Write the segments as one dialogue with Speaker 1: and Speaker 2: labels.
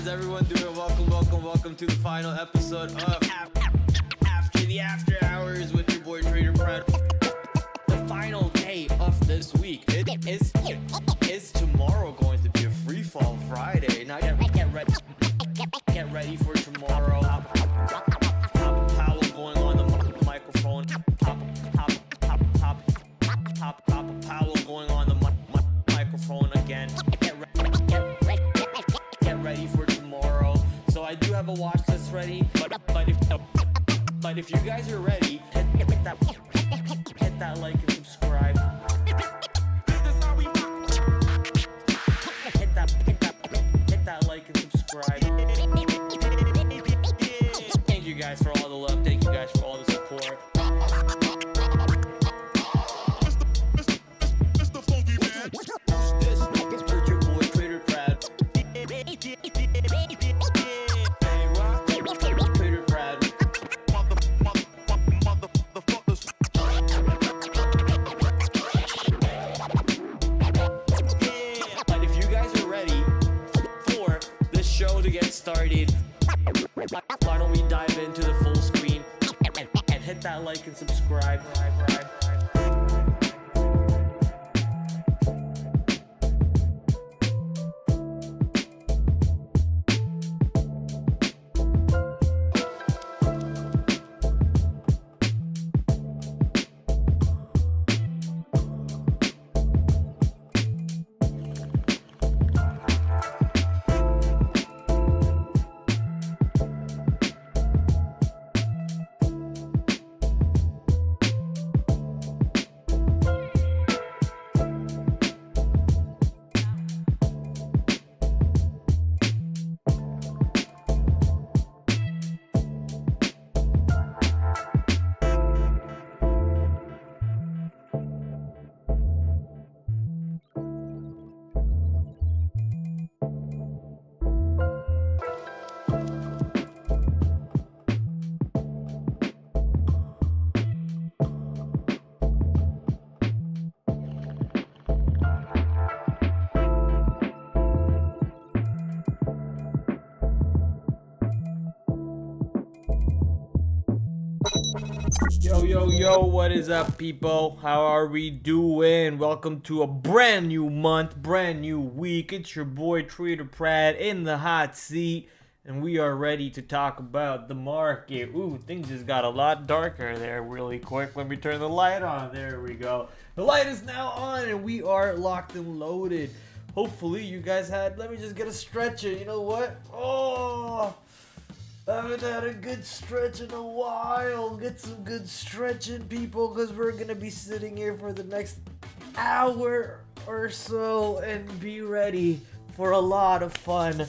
Speaker 1: everyone doing? Welcome to the final episode of After the After Hours with your boy TraderPrad. The final day of this week is tomorrow going to be a free fall Friday. Now get ready for tomorrow. Powell going on the microphone. Powell going on the microphone again. Get ready for tomorrow. So I do have a watch list ready, but if you guys are ready, hit that like and subscribe. Hit that like and subscribe. Thank you guys for all the love. Thank you guys for all the support. Started. Why don't we dive into the full screen and hit that like and subscribe. Yo, what is up, people? How are we doing? Welcome to a brand new month, brand new week. It's your boy TraderPrad in the hot seat, and we are ready to talk about the market. Ooh, things just got a lot darker there really quick. Let me turn the light on. There we go. The light is now on, and we are locked and loaded. Hopefully, you guys let me just get a stretcher. You know what? Oh, I haven't had a good stretch in a while. Get some good stretching, people, because we're going to be sitting here for the next hour or so and be ready for a lot of fun.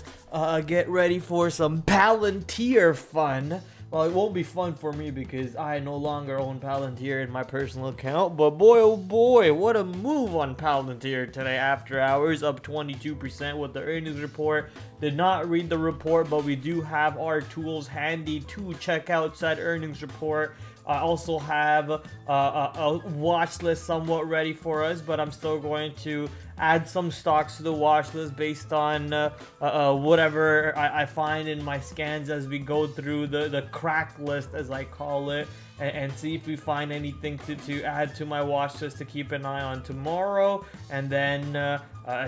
Speaker 1: Get ready for some Palantir fun. Well, it won't be fun for me because I no longer own Palantir in my personal account, but boy, oh boy, what a move on Palantir today after hours, up 22% with the earnings report. Did not read the report, but we do have our tools handy to check out said earnings report. I also have a watch list somewhat ready for us, but I'm still going to add some stocks to the watch list based on whatever I find in my scans as we go through the crack list, as I call it, and see if we find anything to add to my watch list to keep an eye on tomorrow, and then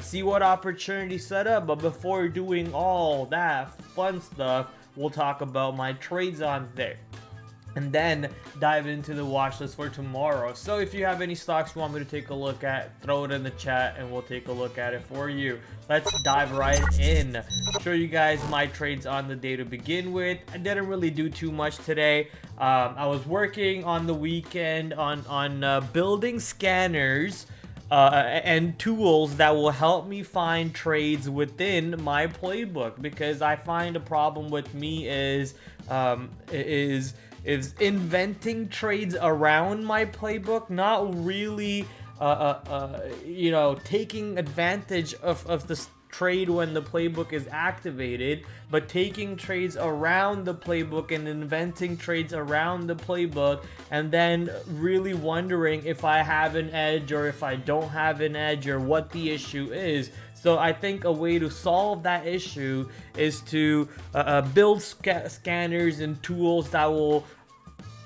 Speaker 1: see what opportunities set up. But before doing all that fun stuff, we'll talk about my trades on there, and then dive into the watch list for tomorrow. So if you have any stocks you want me to take a look at, throw it in the chat and we'll take a look at it for you. Let's dive right in. Show you guys my trades on the day to begin with. I didn't really do too much today. I was working on the weekend on building scanners and tools that will help me find trades within my playbook, because I find a problem with me is inventing trades around my playbook, not really taking advantage of the trade when the playbook is activated, but taking trades around the playbook and inventing trades around the playbook, and then really wondering if I have an edge or if I don't have an edge or what the issue is. So I think a way to solve that issue is to build scanners and tools that will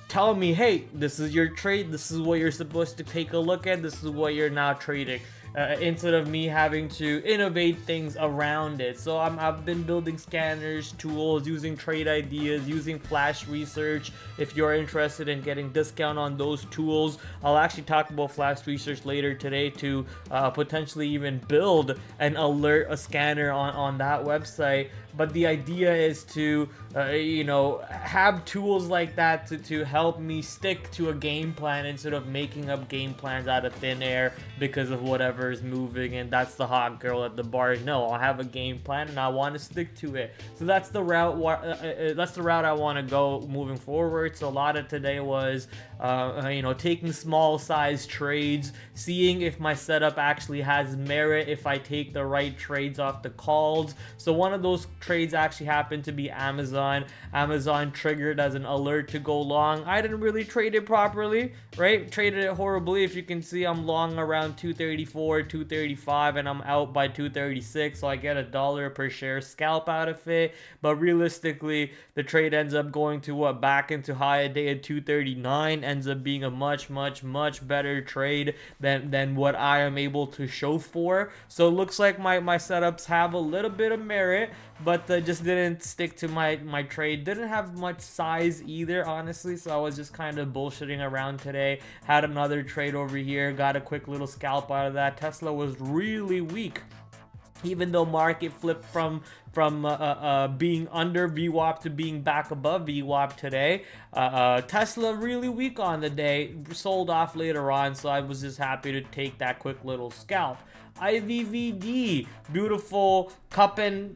Speaker 1: tell me, hey, this is your trade, this is what you're supposed to take a look at, this is what you're now trading, instead of me having to innovate things around it. So I've been building scanners, tools, using trade ideas, using flash research. If you're interested in getting discount on those tools, I'll actually talk about flash research later today to potentially even build an alert, a scanner on that website. But the idea is to have tools like that to help me stick to a game plan instead of making up game plans out of thin air because of whatever is moving and that's the hot girl at the bar. No, I'll have a game plan and I want to stick to it. So that's the route I want to go moving forward. So a lot of today was taking small size trades, seeing if my setup actually has merit, if I take the right trades off the calls. So one of those trades actually happened to be Amazon. Amazon triggered as an alert to go long. I didn't really trade it properly, right? Traded it horribly. If you can see, I'm long around 234, 235, and I'm out by 236, so I get $1 per share scalp out of it. But realistically, the trade ends up going to back into high a day at 239, ends up being a much better trade than what I am able to show for. So it looks like my setups have a little bit of merit, but just didn't stick to my trade. Didn't have much size either, honestly, so I was just kind of bullshitting around today. Had another trade over here, got a quick little scalp out of that. Tesla was really weak, even though market flipped from being under VWAP to being back above VWAP today. Tesla really weak on the day, sold off later on, so I was just happy to take that quick little scalp. IVVD, beautiful cup and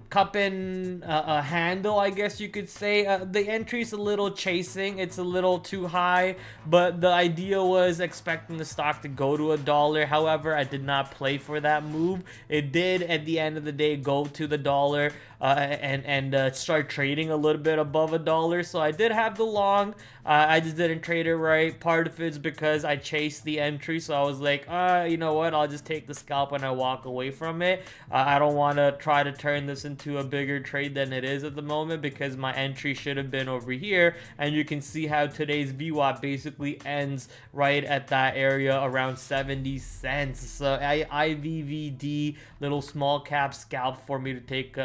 Speaker 1: handle, I guess you could say. The entry's a little chasing, it's a little too high, but the idea was expecting the stock to go to $1. However, I did not play for that move. It did at the end of the day go to the dollar and start trading a little bit above $1. So I did have the long. I just didn't trade it right. Part of it's because I chased the entry, so I was like, you know what, I'll just take the scalp and I walk away from it. I don't want to try to turn this into a bigger trade than it is at the moment, because my entry should have been over here, and you can see how today's VWAP basically ends right at that area around 70 cents. So IVVD, little small cap scalp for me to take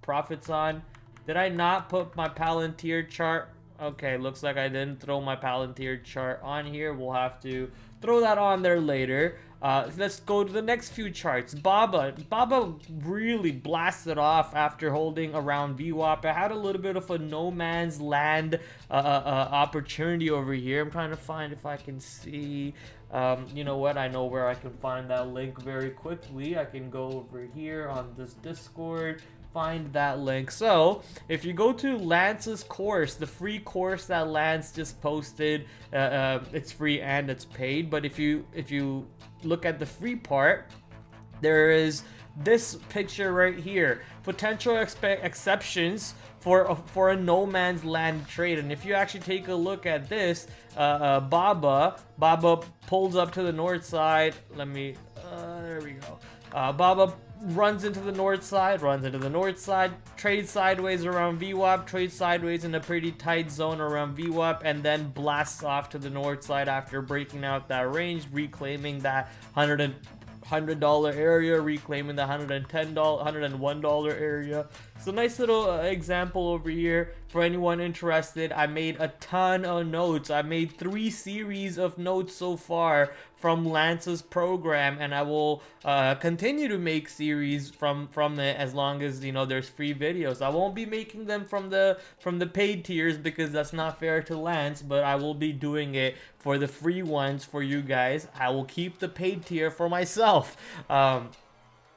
Speaker 1: profits on. Did I not put my Palantir chart? Okay, looks like I didn't throw my Palantir chart on here. We'll have to throw that on there later. Let's go to the next few charts. Baba really blasted off after holding around VWAP. I had a little bit of a no man's land opportunity over here. I'm trying to find if I can see. You know what? I know where I can find that link very quickly. I can go over here on this Discord, find that link. So if you go to Lance's course, the free course that Lance just posted, it's free and it's paid, but if you look at the free part, there is this picture right here, potential exceptions for a no man's land trade. And if you actually take a look at this, Baba pulls up to the north side. Let me there we go. Baba runs into the north side, trades sideways around VWAP, trades sideways in a pretty tight zone around VWAP, and then blasts off to the north side after breaking out that range, reclaiming that $100 area, reclaiming the $101 area. So nice little example over here for anyone interested. I made a ton of notes. I made 3 series of notes so far from Lance's program, and I will continue to make series from it as long as there's free videos. I won't be making them from the paid tiers because that's not fair to Lance, but I will be doing it for the free ones for you guys. I will keep the paid tier for myself.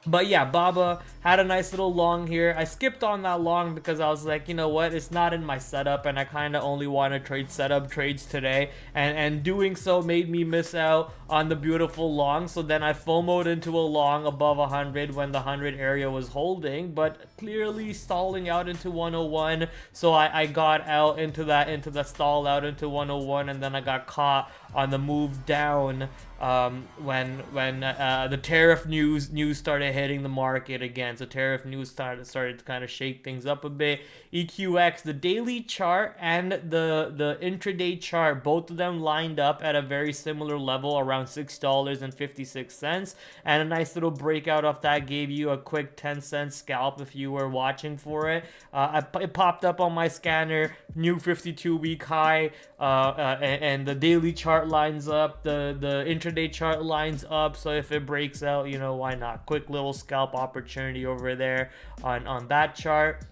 Speaker 1: But yeah, Baba had a nice little long here. I skipped on that long because I was like, you know what, it's not in my setup, and I kind of only want to trade setup trades today, and doing so made me miss out on the beautiful long. So then I FOMO'd into a long above 100 when the 100 area was holding, but clearly stalling out into 101. So I got out into the stall out into 101, and then I got caught on the move down when the tariff news started hitting the market again. So tariff news started to kind of shake things up a bit. EQX, the daily chart and the intraday chart, both of them lined up at a very similar level, around $6.56, and a nice little breakout off that gave you a quick 10-cent scalp if you were watching for it. It popped up on my scanner, new 52-week high, and the daily chart lines up, the intraday chart lines up. So if it breaks out, you know, why not? Quick little scalp opportunity over there on that chart.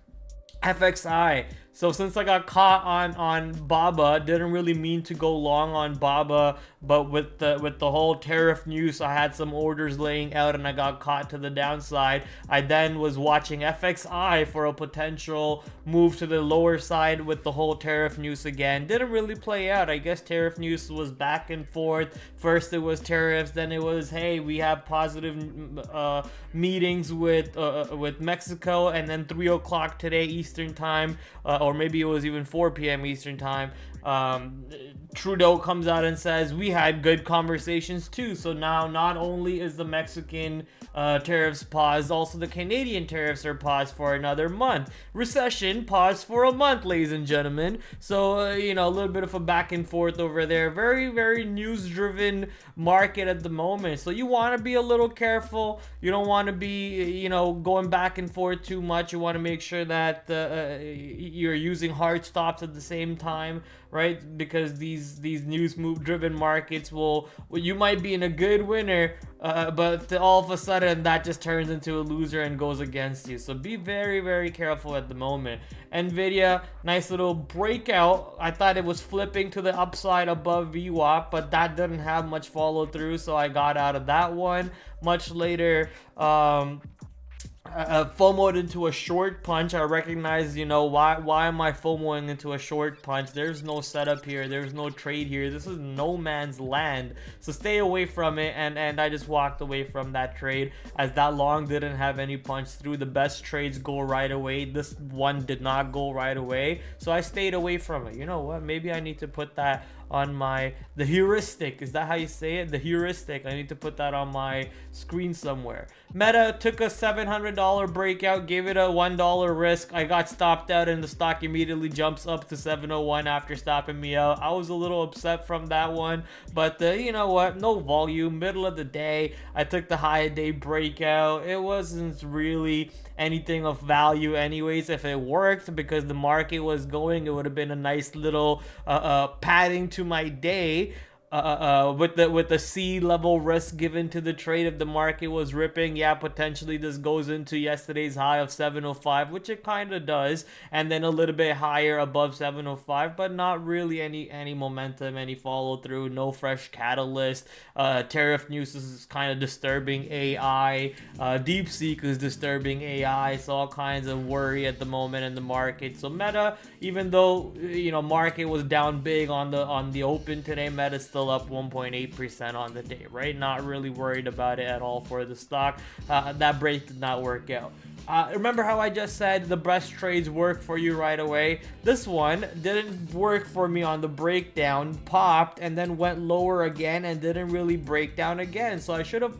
Speaker 1: FXI. So since I got caught on BABA, didn't really mean to go long on BABA, but with the whole tariff news, I had some orders laying out and I got caught to the downside. I then was watching FXI for a potential move to the lower side with the whole tariff news again. Didn't really play out. I guess tariff news was back and forth. First it was tariffs, then it was, hey, we have positive meetings with Mexico, and then 3 o'clock today Eastern time, or maybe it was even 4 p.m. Eastern time, Trudeau comes out and says we had good conversations too. So now not only is the Mexican tariffs paused, also the Canadian tariffs are paused for another month. Recession paused for a month, ladies and gentlemen. So you know, a little bit of a back and forth over there. Very, very news driven market at the moment. So you want to be a little careful. You don't want to be, you know, going back and forth too much. You want to make sure that you're using hard stops at the same time, right? Because these news move driven markets will, you might be in a good winner, but all of a sudden that just turns into a loser and goes against you. So be very, very careful at the moment. Nvidia, nice little breakout. I thought it was flipping to the upside above VWAP, but that didn't have much follow through, so I got out of that one. Much later, FOMO'd into a short punch. I recognize, you know, why am I FOMOing into a short punch? There's no setup here. There's no trade here. This is no man's land. So stay away from it. And I just walked away from that trade as that long didn't have any punch through. The best trades go right away. This one did not go right away. So I stayed away from it. You know what? Maybe I need to put that on the heuristic. Is that how you say it? The heuristic. I need to put that on my screen somewhere. Meta took a $700 breakout, gave it a $1 risk. I got stopped out and the stock immediately jumps up to 701 after stopping me out. I was a little upset from that one, but you know what? No volume, middle of the day. I took the high day breakout. It wasn't really anything of value anyways. If it worked because the market was going, it would have been a nice little padding to my day. With the C level risk given to the trade, if the market was ripping, yeah, potentially this goes into yesterday's high of 705, which it kind of does, and then a little bit higher above 705, but not really any momentum, any follow through, no fresh catalyst. Tariff news is kind of disturbing AI. DeepSeek is disturbing AI, so all kinds of worry at the moment in the market. So Meta, even though, you know, market was down big on the open today, Meta still up 1.8% on the day, right? Not really worried about it at all for the stock. That break did not work out. Remember how I just said the best trades work for you right away? This one didn't work for me on the breakdown, popped and then went lower again and didn't really break down again. So I should have,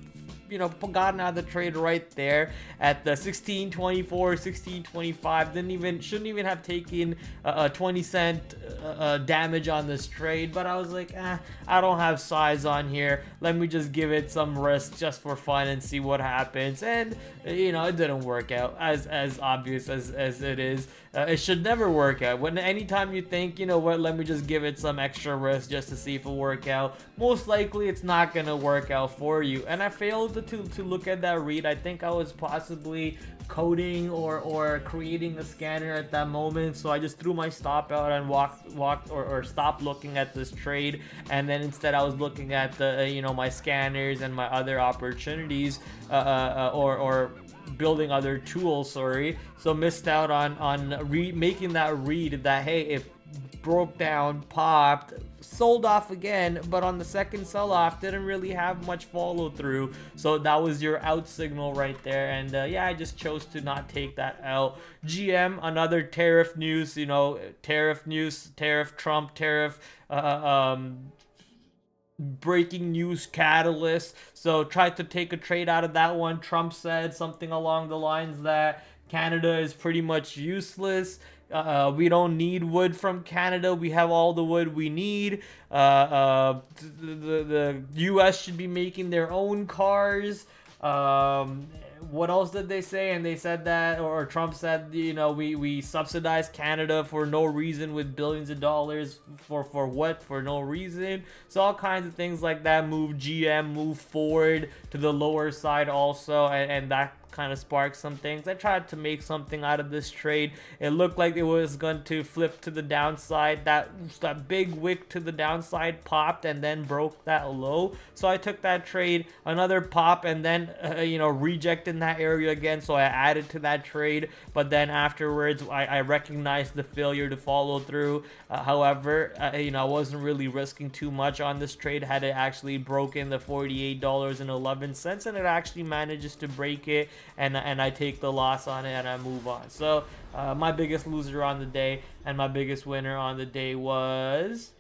Speaker 1: you know, gotten out of the trade right there at the 16.24, 16.25. Shouldn't even have taken a 20-cent damage on this trade, but I was like, I don't have size on here. Let me just give it some risk just for fun and see what happens. And you know, it didn't work out as obvious as it is. It should never work out. When anytime you think, you know what, let me just give it some extra risk just to see if it'll work out, most likely it's not gonna work out for you. And I failed to look at that read. I think I was possibly coding or creating a scanner at that moment, so I just threw my stop out and walked or stopped looking at this trade, and then instead I was looking at the you know, my scanners and my other opportunities, or building other tools, sorry. So missed out on making that read that, hey, it broke down, popped, sold off again, but on the second sell-off didn't really have much follow through. So that was your out signal right there. And yeah, I just chose to not take that out. GM, another tariff news, you know, tariff news, tariff Trump, tariff breaking news catalyst. So tried to take a trade out of that one. Trump said something along the lines that Canada is pretty much useless. We don't need wood from Canada. We have all the wood we need. The U.S. should be making their own cars. What else did they say? And they said that, or Trump said, we subsidize Canada for no reason with billions of dollars for what? For no reason. So all kinds of things like that. Move GM, move Ford to the lower side also, and that kind of sparked some things. I tried to make something out of this trade. It looked like it was going to flip to the downside. That big wick to the downside popped and then broke that low. So I took that trade, another pop, and then rejected that area again. So I added to that trade, but then afterwards I recognized the failure to follow through. However, I wasn't really risking too much on this trade. Had it actually broken the $48.11, and it actually manages to break it, and I take the loss on it and I move on. So my biggest loser on the day and my biggest winner on the day was,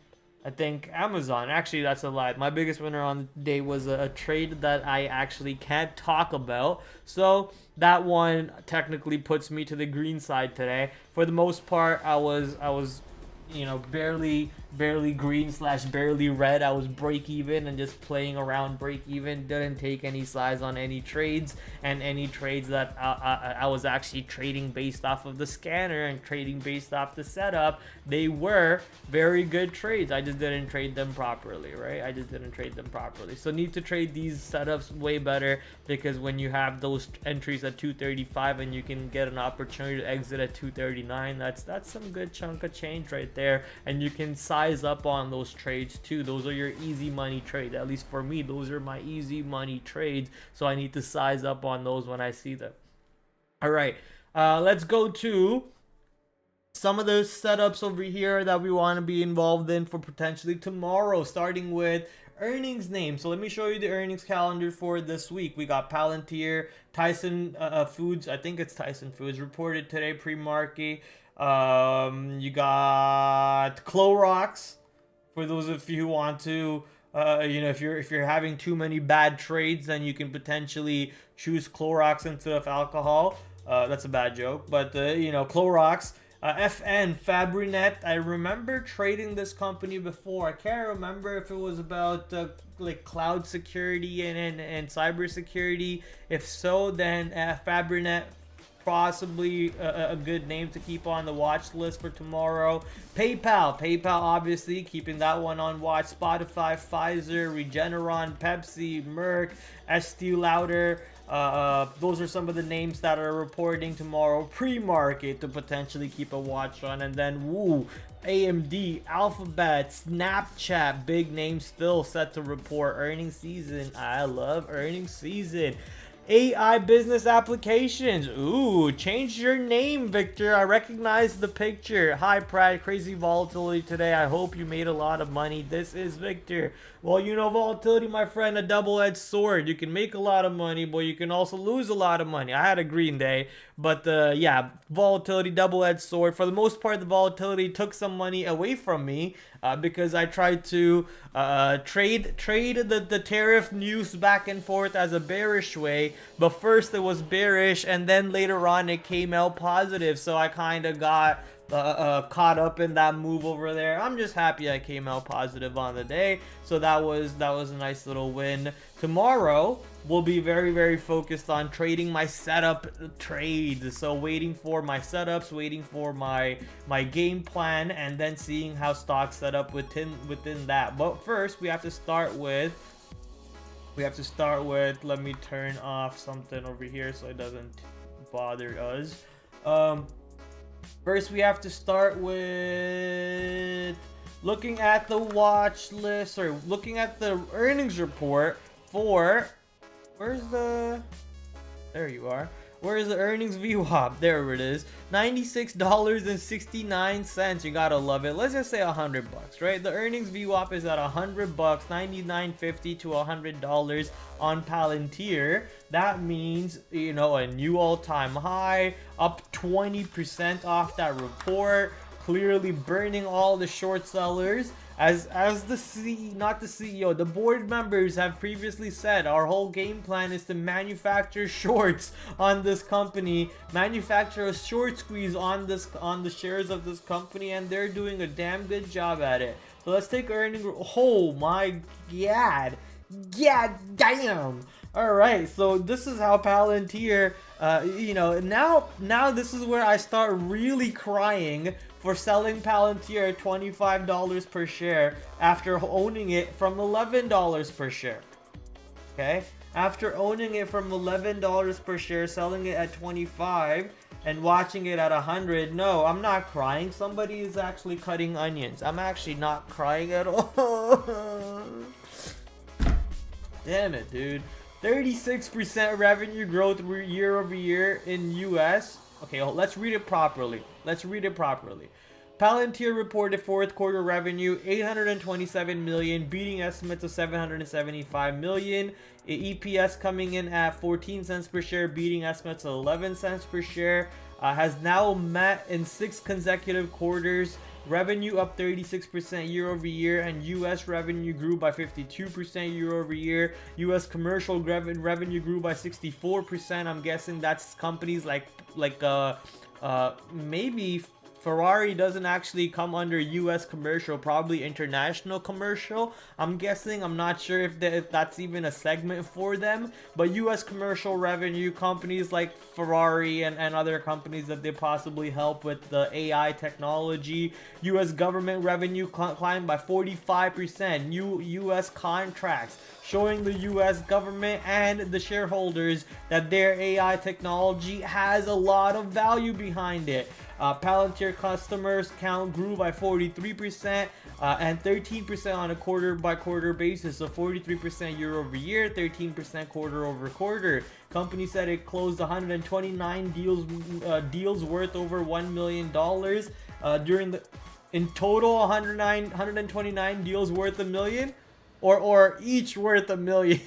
Speaker 1: I think, Amazon. Actually, that's a lie. My biggest winner on the day was a trade that I actually can't talk about. So that one technically puts me to the green side today. For the most part, I was barely green / barely red. I was break even and just playing around break even. Didn't take any size on any trades, and any trades that I was actually trading based off of the scanner and trading based off the setup, they were very good trades. I just didn't trade them properly, right? I just didn't trade them properly. So need to trade these setups way better, because when you have those entries at 235 and you can get an opportunity to exit at 239, that's some good chunk of change right there, and you can size up on those trades too. Those are your easy money trades. At least for me, those are my easy money trades, so I need to size up on those when I see them. All right, let's go to some of the setups over here that we want to be involved in for potentially tomorrow, starting with earnings names. So let me show you the earnings calendar for this week. We got Palantir, Tyson Foods, I think it's Tyson Foods, reported today pre-market. You got Clorox, for those of you who want to, if you're having too many bad trades, then you can potentially choose Clorox instead of alcohol. That's a bad joke, but Clorox. FN Fabrinet, I remember trading this company before. I can't remember if it was about like cloud security and cyber security. If so, then Fabrinet, possibly a good name to keep on the watch list for tomorrow. PayPal obviously keeping that one on watch. Spotify, Pfizer, Regeneron, Pepsi, Merck, Estee Lauder. Those are some of the names that are reporting tomorrow pre-market to potentially keep a watch on. And then AMD, Alphabet, Snapchat, big names still set to report earnings season. I love earnings season. AI business applications. Ooh, change your name, Victor. I recognize the picture. Hi, Prad. Crazy volatility today. I hope you made a lot of money. This is Victor. Well, volatility, my friend, a double-edged sword. You can make a lot of money, but you can also lose a lot of money. I had a green day, but yeah, volatility, double-edged sword. For the most part, the volatility took some money away from me because I tried to trade the tariff news back and forth as a bearish way. But first it was bearish, and then later on it came out positive. So I kind of got caught up in that move over there. I'm just happy I came out positive on the day. So that was a nice little win. Tomorrow we'll be very, very focused on trading my setup trades. So waiting for my setups, waiting for my game plan, and then seeing how stocks set up within that. But first we have to start with let me turn off something over here so it doesn't bother us. First, we have to start with looking at the watch list, or looking at the earnings report for, there you are. Where is the earnings VWAP? There it is. $96.69. You gotta love it. Let's just say $100, right? The earnings VWAP is at $100, $99.50 to $100 on Palantir. That means, a new all-time high, up 20% off that report. Clearly burning all the short sellers. As the not the CEO, the board members have previously said, our whole game plan is to manufacture shorts on this company, manufacture a short squeeze on the shares of this company, and they're doing a damn good job at it. So let's take earnings. Oh my god, damn. All right, so this is how Palantir, you know, now this is where I start really crying for selling Palantir at $25 per share after owning it from $11 per share. Okay, after owning it from $11 per share, selling it at 25 and watching it at 100. No, I'm not crying. Somebody is actually cutting onions. I'm actually not crying at all. Damn it, dude. 36% revenue growth year over year in US. Okay, let's read it properly. Palantir reported fourth quarter revenue 827 million, beating estimates of 775 million. EPS coming in at 14 cents per share, beating estimates of 11 cents per share. Has now met in 6 consecutive quarters. Revenue up 36% year over year, and US revenue grew by 52% year over year. US commercial revenue grew by 64%. I'm guessing that's companies like maybe Ferrari doesn't actually come under US commercial, probably international commercial. I'm guessing. I'm not sure if that's even a segment for them. But US commercial revenue, companies like Ferrari and other companies that they possibly help with the AI technology. US government revenue climbed by 45%. New US contracts showing the US government and the shareholders that their AI technology has a lot of value behind it. Palantir customers count grew by 43% and 13% on a quarter by quarter basis. So 43% year over year, 13% quarter over quarter. Company said it closed 129 deals worth over $1 million in total. 129 deals worth $1 million. Or each worth $1 million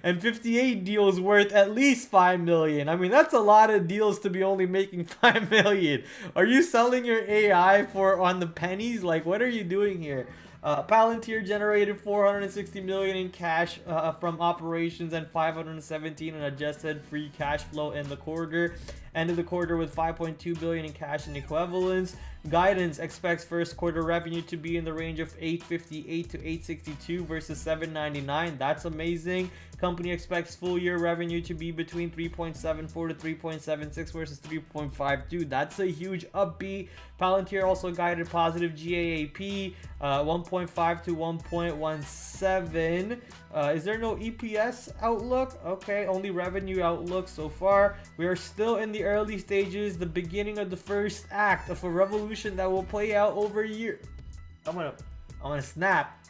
Speaker 1: and 58 deals worth at least $5 million. I mean, that's a lot of deals to be only making $5 million. Are you selling your AI on the pennies? Like, what are you doing here? Palantir generated 460 million in cash from operations and 517 in adjusted free cash flow in the quarter. Ended the quarter with 5.2 billion in cash and equivalents. Guidance expects first quarter revenue to be in the range of 858 to 862 versus 799. That's amazing. Company expects full year revenue to be between 3.74 to 3.76 versus 3.52. That's a huge upbeat. Palantir also guided positive GAAP 1.5 to 1.17. Is there no EPS outlook? Okay, only revenue outlook so far. We are still in the early stages, the beginning of the first act of a revolution that will play out over a year. I'm gonna snap.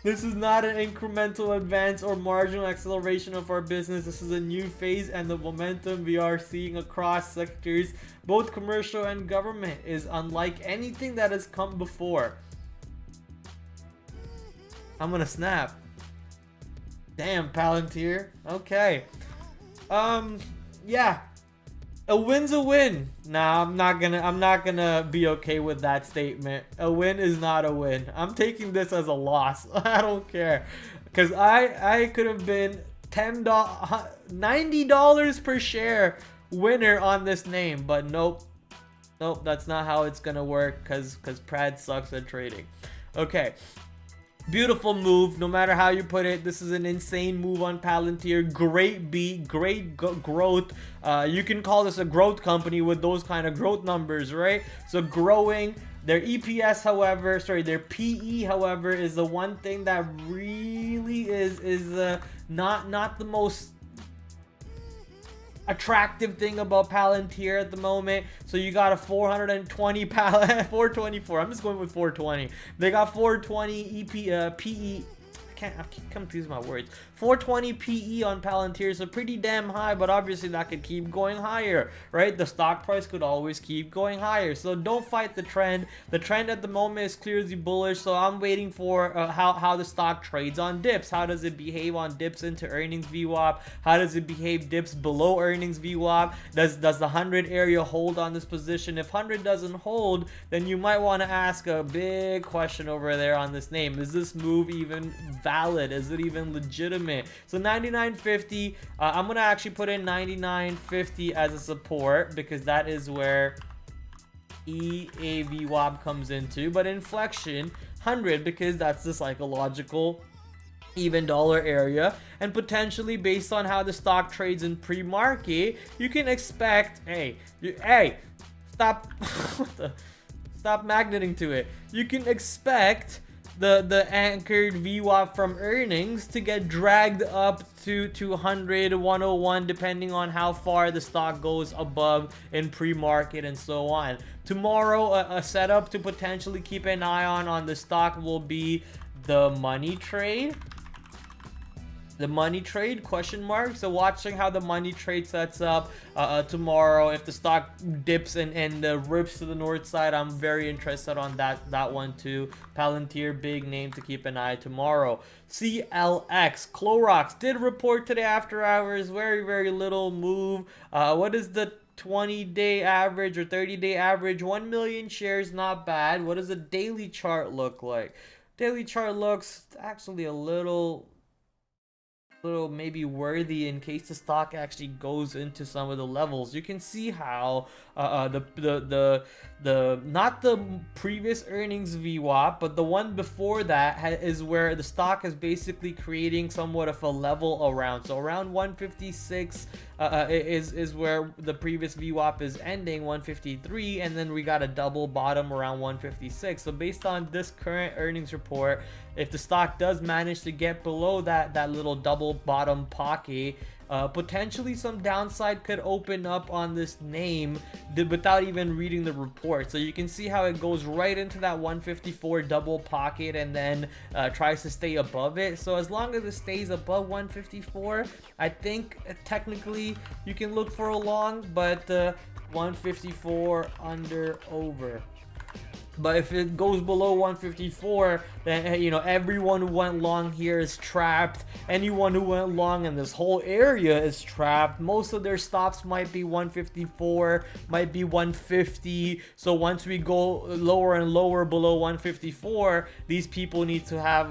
Speaker 1: This is not an incremental advance or marginal acceleration of our business. This is a new phase, and the momentum we are seeing across sectors, both commercial and government, is unlike anything that has come before. I'm gonna snap. Damn, Palantir. Okay. Yeah. A win's a win. Nah, I'm not gonna be okay with that statement. A win is not a win. I'm taking this as a loss. I don't care. Cause I could have been $90 per share winner on this name, but nope. Nope, that's not how it's gonna work, cause Prad sucks at trading. Okay. Beautiful move, no matter how you put it. This is an insane move on Palantir. Great beat, great growth. You can call this a growth company with those kind of growth numbers, right? So growing. Their EPS, however, their PE, however, is the one thing that really is not the most attractive thing about Palantir at the moment. So you got a 424. I'm just going with 420. They got 420 PE. I I keep confusing my words. 420 PE on Palantir, so pretty damn high, but obviously that could keep going higher, right? The stock price could always keep going higher. So don't fight the trend. The trend at the moment is clearly bullish, so I'm waiting for how the stock trades on dips. How does it behave on dips into earnings VWAP? How does it behave dips below earnings VWAP? Does the 100 area hold on this position? If 100 doesn't hold, then you might want to ask a big question over there on this name. Is this move even valid? Is it even legitimate? So 99.50, I'm gonna actually put in 99.50 as a support, because that is where EAVWAP comes into, but inflection 100, because that's the psychological even dollar area, and potentially based on how the stock trades in pre-market, you can expect, stop magneting to it. You can expect the anchored VWAP from earnings to get dragged up to 200, 101, depending on how far the stock goes above in pre-market and so on. Tomorrow, a setup to potentially keep an eye on the stock will be the money trade. The money trade, question mark. So watching how the money trade sets up tomorrow. If the stock dips and rips to the north side, I'm very interested on that one too. Palantir, big name to keep an eye tomorrow. CLX, Clorox did report today after hours. Very little move. What is the 20-day average or 30-day average? 1 million shares, not bad. What does the daily chart look like? Daily chart looks actually a little maybe worthy in case the stock actually goes into some of the levels. You can see how the not the previous earnings VWAP, but the one before that is where the stock is basically creating somewhat of a level around. So around 156 is where the previous VWAP is ending, 153, and then we got a double bottom around 156. So based on this current earnings report, if the stock does manage to get below that little double bottom pocket, potentially some downside could open up on this name without even reading the report. So you can see how it goes right into that 154 double pocket and then tries to stay above it. So as long as it stays above 154, I think technically you can look for a long, but 154 under over. But if it goes below 154, then everyone who went long here is trapped. Anyone who went long in this whole area is trapped. Most of their stops might be 154, might be 150. So once we go lower and lower below 154, these people need to have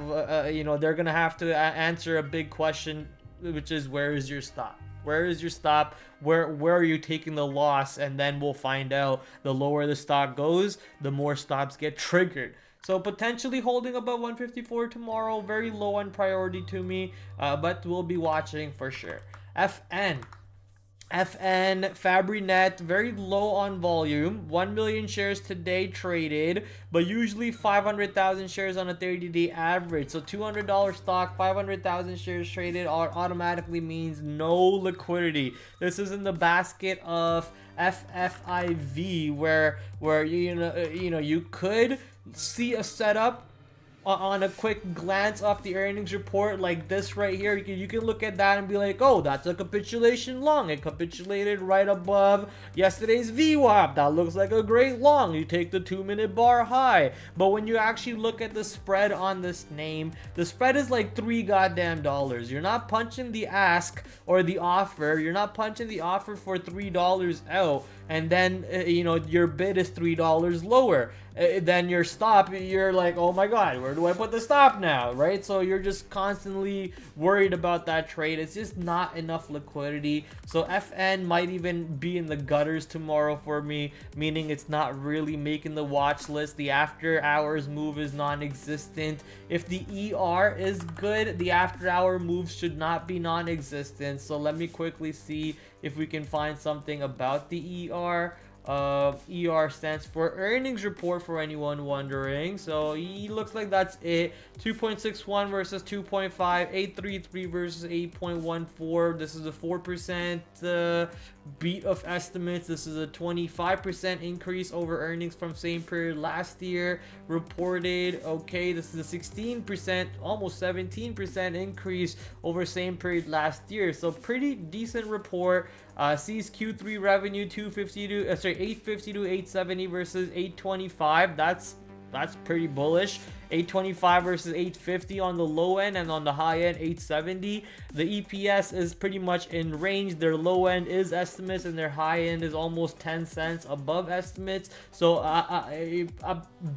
Speaker 1: they're gonna have to answer a big question, which is, where is your stop? Where is your stop? Where are you taking the loss? And then we'll find out. The lower the stock goes, the more stops get triggered. So potentially holding above 154 tomorrow, very low on priority to me, but we'll be watching for sure. FN, Fabrinet, very low on volume. 1 million shares today traded, but usually 500,000 shares on a 30-day average. So $200 stock, 500,000 shares traded automatically means no liquidity. This is in the basket of FFIV, where you could see a setup on a quick glance off the earnings report like this right here. You can look at that and be like, oh, that's a capitulation long. It capitulated right above yesterday's VWAP. That looks like a great long. You take the 2-minute bar high. But when you actually look at the spread on this name, the spread is like $3 goddamn. You're not punching the ask or the offer. You're not punching the offer for $3 out, and then your bid is $3 lower than your stop. You're like, oh my god, where do I put the stop now, right? So you're just constantly worried about that trade. It's just not enough liquidity. So FN might even be in the gutters tomorrow for me, meaning it's not really making the watch list. The after hours move is non-existent. If the ER is good, the after hour moves should not be non-existent. So let me quickly see if we can find something about the ER. ER stands for earnings report for anyone wondering. So he looks like that's it. 2.61 versus 2.5, 833 versus 8.14. This is a 4% beat of estimates. This is a 25% increase over earnings from same period last year reported. Okay, this is a 16%, almost 17% increase over same period last year. So pretty decent report. Sees Q3 revenue 850 to 870 versus 825. That's pretty bullish. 825 versus 850 on the low end, and on the high end 870. The EPS is pretty much in range. Their low end is estimates and their high end is almost 10 cents above estimates. So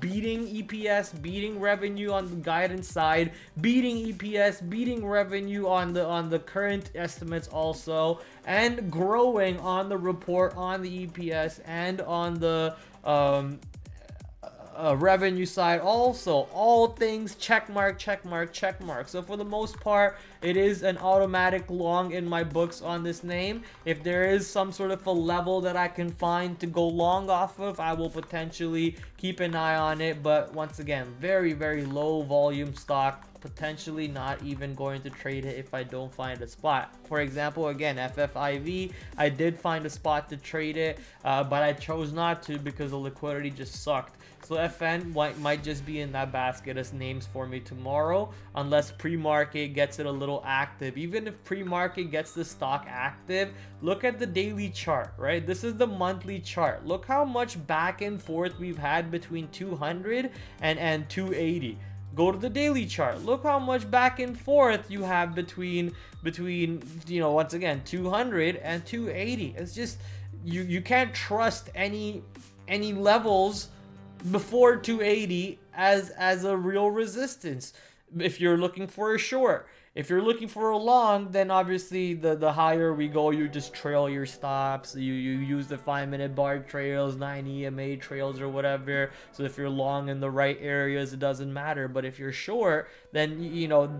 Speaker 1: beating EPS, beating revenue on the guidance side, beating EPS, beating revenue on the current estimates also, and growing on the report on the EPS and on the revenue side also. All things check mark, check mark, check mark. So for the most part, it is an automatic long in my books on this name. If there is some sort of a level that I can find to go long off of, I will potentially keep an eye on it. But once again, very, very low volume stock. Potentially not even going to trade it if I don't find a spot. For example, again, FFIV, I did find a spot to trade it, but I chose not to because the liquidity just sucked. So FN might just be in that basket as names for me tomorrow, unless pre-market gets it a little active. Even if pre-market gets the stock active, look at the daily chart, right? This is the monthly chart. Look how much back and forth we've had between 200 and 280. Go to the daily chart. Look how much back and forth you have between once again 200 and 280. It's just you can't trust any levels before 280 as a real resistance if you're looking for a short. If you're looking for a long, then obviously the higher we go, you just trail your stops. You use the 5-minute bar trails, 9 EMA trails or whatever. So if you're long in the right areas, it doesn't matter. But if you're short, then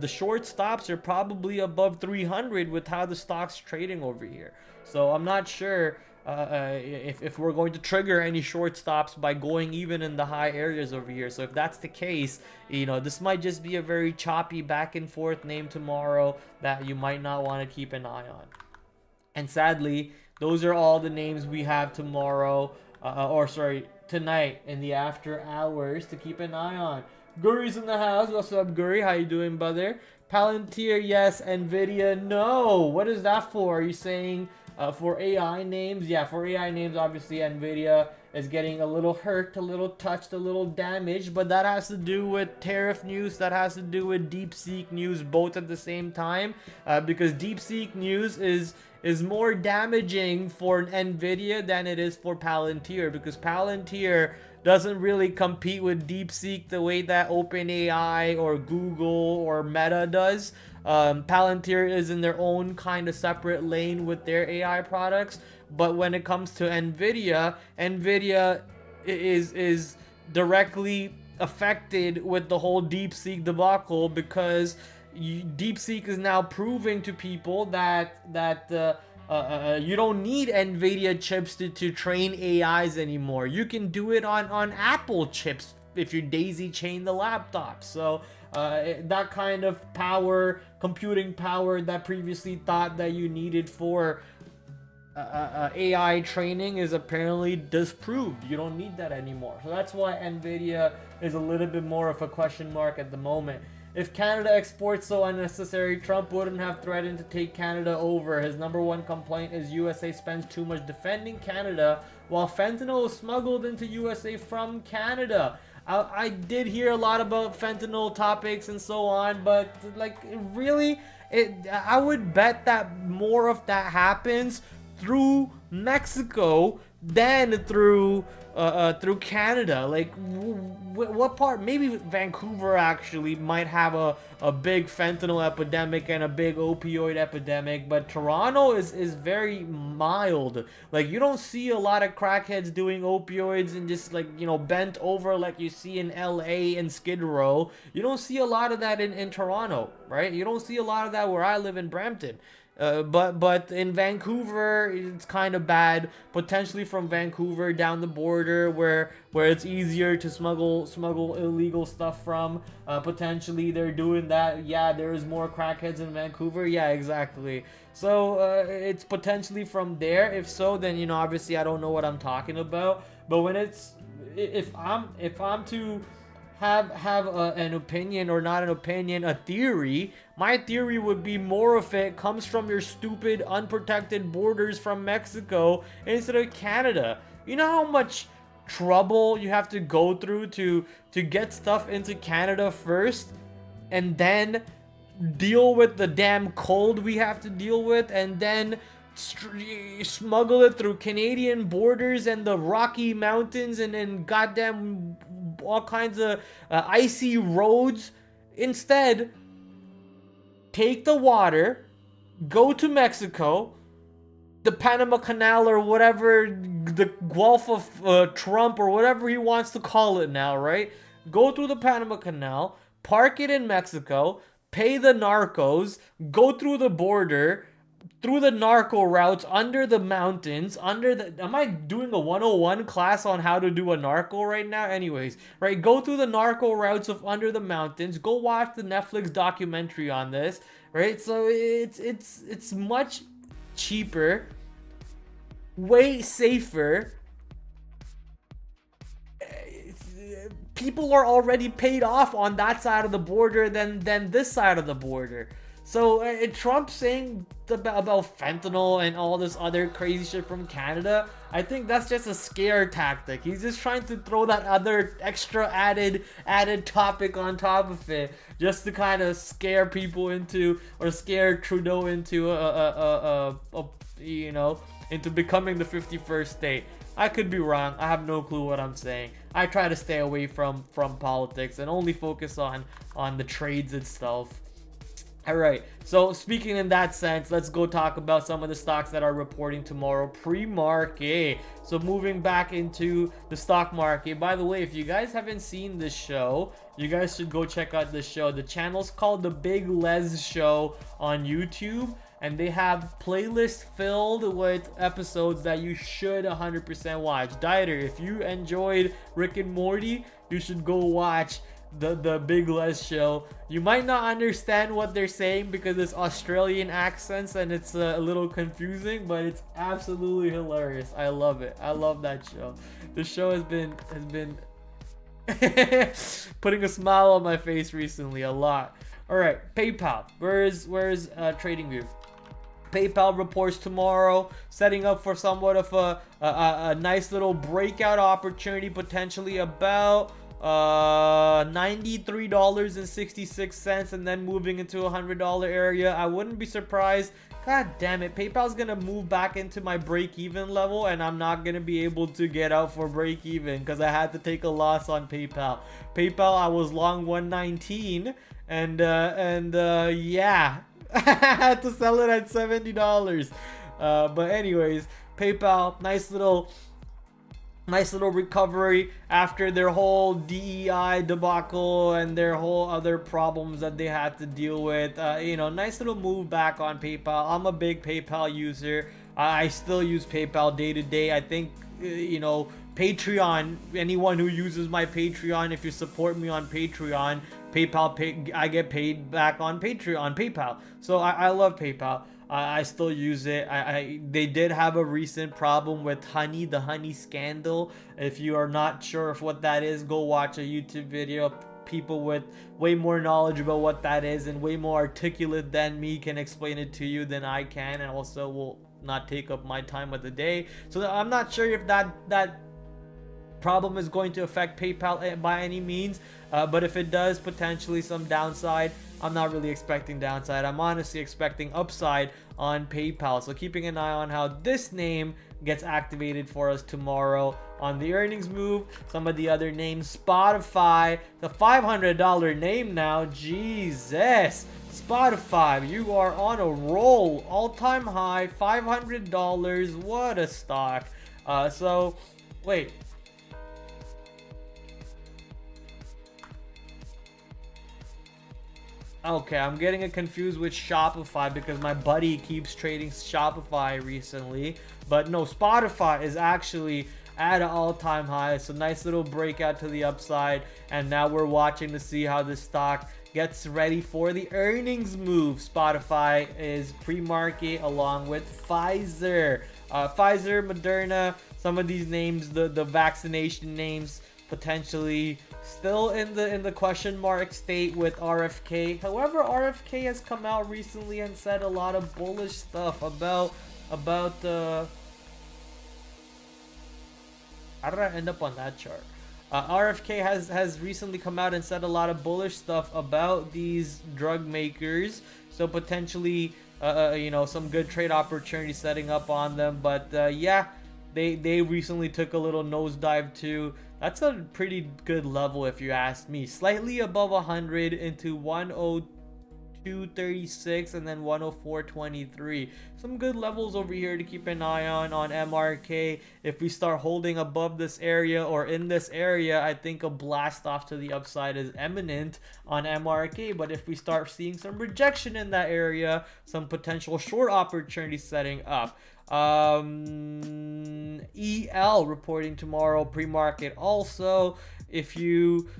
Speaker 1: the short stops are probably above 300 with how the stock's trading over here. So I'm not sure if we're going to trigger any short stops by going even in the high areas over here. So if that's the case, this might just be a very choppy back and forth name tomorrow that you might not want to keep an eye on. And sadly, those are all the names we have tomorrow, tonight in the after hours to keep an eye on. Guri's in the house. What's up, Guri? How you doing, brother? Palantir, yes. Nvidia, no. What is that for? Are you saying for AI names? Yeah, for AI names, obviously Nvidia is getting a little hurt, a little touched, a little damaged, but that has to do with tariff news, that has to do with DeepSeek news, both at the same time, because DeepSeek news is more damaging for Nvidia than it is for Palantir, because Palantir doesn't really compete with DeepSeek the way that OpenAI or Google or Meta does. Palantir is in their own kind of separate lane with their AI products, but when it comes to Nvidia is directly affected with the whole DeepSeek debacle, because DeepSeek is now proving to people that you don't need Nvidia chips to train AIs anymore. You can do it on Apple chips if you daisy chain the laptop. So that kind of power, computing power that previously thought that you needed for AI training is apparently disproved. You don't need that anymore. So that's why Nvidia is a little bit more of a question mark at the moment. If Canada exports so unnecessary, Trump wouldn't have threatened to take Canada over. His number one complaint is USA spends too much defending Canada while fentanyl is smuggled into USA from Canada. I did hear a lot about fentanyl topics and so on, but like really, I would bet that more of that happens through Mexico than through Canada. Like what part? Maybe Vancouver actually might have a big fentanyl epidemic and a big opioid epidemic, but Toronto is very mild. Like you don't see a lot of crackheads doing opioids and just like bent over like you see in LA and Skid Row. You don't see a lot of that in Toronto, right? You don't see a lot of that where I live in Brampton. But in Vancouver, it's kind of bad. Potentially from Vancouver down the border, where it's easier to smuggle illegal stuff from. Potentially they're doing that. Yeah, there's more crackheads in Vancouver. Yeah, exactly. So it's potentially from there. If so, then obviously I don't know what I'm talking about. But when it's if I'm to have an opinion, or not an opinion, a theory. My theory would be more of it comes from your stupid unprotected borders from Mexico instead of Canada. You know how much trouble you have to go through to get stuff into Canada first, and then deal with the damn cold we have to deal with, and then smuggle it through Canadian borders and the Rocky Mountains, and then goddamn all kinds of icy roads. Instead, take the water, go to Mexico, the Panama Canal, or whatever, the Gulf of Trump, or whatever he wants to call it now, right? Go through the Panama Canal, park it in Mexico, pay the narcos, go through the border, through the narco routes, under the mountains, am I doing a 101 class on how to do a narco right now? Anyways, right, go through the narco routes of under the mountains, go watch the Netflix documentary on this, right? So it's much cheaper, way safer. People are already paid off on that side of the border than this side of the border. So Trump saying about fentanyl and all this other crazy shit from Canada, I think that's just a scare tactic. He's just trying to throw that other extra added topic on top of it, just to kind of scare people into, or scare Trudeau into into becoming the 51st state. I could be wrong. I have no clue what I'm saying. I try to stay away from politics and only focus on the trades itself. All right, so speaking in that sense, let's go talk about some of the stocks that are reporting tomorrow pre-market. So moving back into the stock market. By the way, if you guys haven't seen this show, you guys should go check out this show. The channel's called The Big Les Show on YouTube, and they have playlists filled with episodes that you should 100% watch. Dieter, if you enjoyed Rick and Morty, you should go watch the Big Les Show. You might not understand what they're saying because it's Australian accents and it's a little confusing, but it's absolutely hilarious. I love it. I love that show. The show has been putting a smile on my face recently a lot. All right, PayPal. Where's TradingView? PayPal reports tomorrow, setting up for somewhat of a nice little breakout opportunity, potentially about $93.66, and then moving into $100 area. I wouldn't be surprised. God damn it, PayPal's gonna move back into my break-even level, and I'm not gonna be able to get out for break-even because I had to take a loss on PayPal. I was long 119, and yeah, I had to sell it at $70. But anyways, PayPal, nice little recovery after their whole DEI debacle and their whole other problems that they had to deal with. Nice little move back on PayPal. I'm a big PayPal user. I still use PayPal day to day. I think Patreon, anyone who uses my Patreon, if you support me on Patreon, I get paid back on PayPal. So I love PayPal. I still use it. They did have a recent problem with the honey scandal. If you are not sure of what that is, go watch a YouTube video. People with way more knowledge about what that is and way more articulate than me can explain it to you than I can, and also will not take up my time of the day. So I'm not sure if that problem is going to affect PayPal by any means, but if it does, potentially some downside. I'm not really expecting downside. I'm honestly expecting upside on PayPal. So keeping an eye on how this name gets activated for us tomorrow on the earnings move. Some of the other names, Spotify, the $500 name now. Jesus, Spotify, you are on a roll. All-time high, $500. What a stock. So wait. Okay, I'm getting it confused with Shopify because my buddy keeps trading Shopify recently. But no, Spotify is actually at an all-time high. It's a nice little breakout to the upside. And now we're watching to see how this stock gets ready for the earnings move. Spotify is pre-market along with Pfizer. Pfizer, Moderna, some of these names, the vaccination names, potentially still in the question mark state with RFK. However, RFK has come out recently and said a lot of bullish stuff about how did I end up on that chart? RFK has recently come out and said a lot of bullish stuff about these drug makers. So potentially, you know, some good trade opportunities setting up on them. But yeah, they recently took a little nosedive too. That's a pretty good level if you ask me. Slightly above 100 into 102.36 and then 104.23. Some good levels over here to keep an eye on MRK. If we start holding above this area or in this area, I think a blast off to the upside is imminent on MRK. But if we start seeing some rejection in that area, some potential short opportunities setting up. EL reporting tomorrow pre-market also. If you,